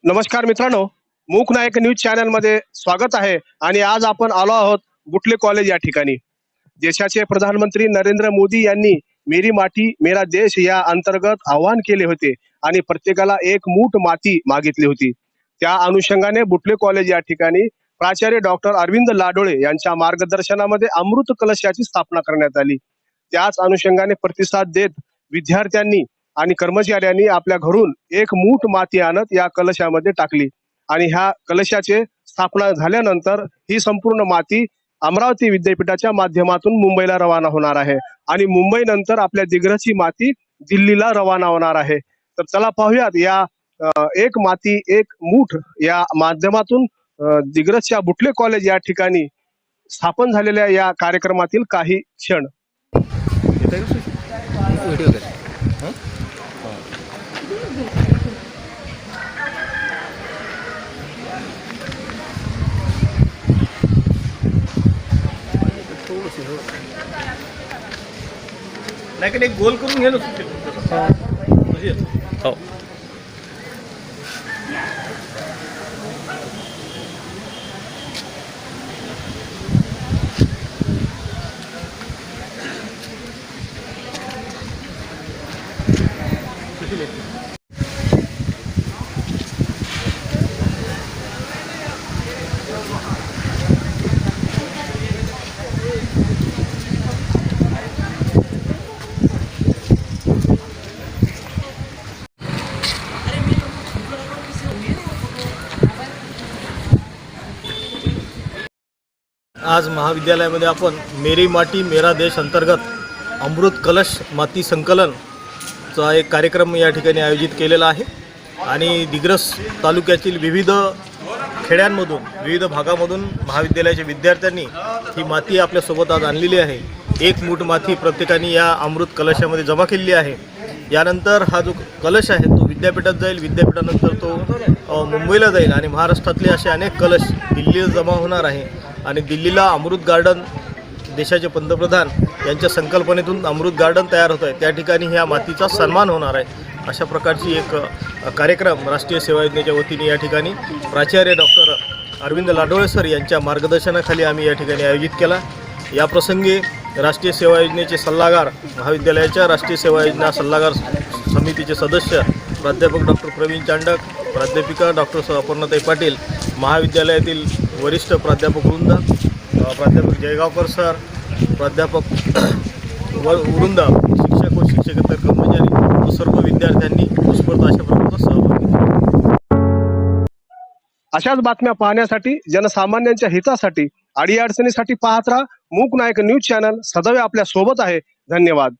नमस्कार मित्रांनो, मूक नायक न्यूज चॅनल मध्ये स्वागत आहे. आणि आज आपण आलो आहोत बुटले कॉलेज या ठिकाणी. देशाचे प्रधानमंत्री नरेंद्र मोदी यांनी मेरी माती मेरा देश या अंतर्गत आवाहन केले होते आणि प्रत्येकाला एक मूठ माती मागितली होती. त्या अनुषंगाने बुटले कॉलेज या ठिकाणी प्राचार्य डॉक्टर अरविंद लाडोळे यांच्या मार्गदर्शनामध्ये अमृत कलशाची स्थापना करण्यात आली. त्याच अनुषंगाने प्रतिसाद देत विद्यार्थ्यांनी आणि कर्मचाऱ्यांनी आपल्या घरून एक मूठ माती आणत या कलशामध्ये टाकली आणि ह्या कलशाचे स्थापना झाल्यानंतर ही संपूर्ण माती अमरावती विद्यापीठाच्या माध्यमातून मुंबईला रवाना होणार आहे आणि मुंबई नंतर आपल्या दिग्रसची माती दिल्लीला रवाना होणार आहे. तर चला पाहूयात या एक माती एक मूठ या माध्यमातून दिग्रसच्या बुटले कॉलेज या ठिकाणी स्थापन झालेल्या या कार्यक्रमातील काही क्षण. नाही एक गोल करून घे ना. हो आज महाविद्यालयामध्ये आपण मेरी माटी मेरा देश अंतर्गत अमृत कलश माती संकलनचा एक कार्यक्रम या ठिकाणी आयोजित केलेला आहे आणि दिग्रस तालुक्यातील विविध खेड्यांमधून विविध भागामधून महाविद्यालयाच्या विद्यार्थ्यांनी ही माती आपल्यासोबत आज आणलेली आहे. एक मूठ माती प्रत्येकाने या अमृत कलशामध्ये जमा केलेली आहे. यानंतर हा जो कलश आहे तो विद्यापीठात जाईल, विद्यापीठानंतर तो मुंबईला जाईल आणि महाराष्ट्रातले असे अनेक कलश दिल्लीला जमा होणार आहे आणि दिल्लीला अमृत गार्डन देशाचे पंतप्रधान यांच्या संकल्पनेतून अमृत गार्डन तयार होत आहे. त्या ठिकाणी ह्या मातीचा सन्मान होणार आहे. अशा प्रकारची एक कार्यक्रम राष्ट्रीय सेवा योजनेच्या वतीने या ठिकाणी प्राचार्य डॉक्टर अरविंद लाडोळे सर यांच्या मार्गदर्शनाखाली आम्ही या ठिकाणी आयोजित केला. या प्रसंगी राष्ट्रीय सेवा योजनेचे सल्लागार, महाविद्यालयाच्या राष्ट्रीय सेवा योजना सल्लागार समितीचे सदस्य प्राध्यापक डॉक्टर प्रवीण चांडक, प्राध्यापिका डॉक्टर अपर्णाताई पाटील, महाविद्यालयातील वरिष्ठ प्राध्यापक वृंद, प्राध्यापक जयगावकर सर, प्राध्यापक वृंद, शिक्षक व शिक्षकेतर कर्मचारी, सर्व विद्यार्थ्यांनी उत्स्फूर्त अशा प्रकारचा सहभाग घेतला. अशाच बातम्या पाहण्यासाठी, जनसामान्यांच्या हितासाठी, अडीअडचणीसाठी पाहत राहा मूक नायक न्यूज चॅनल. सदैव आपल्या सोबत आहे. धन्यवाद.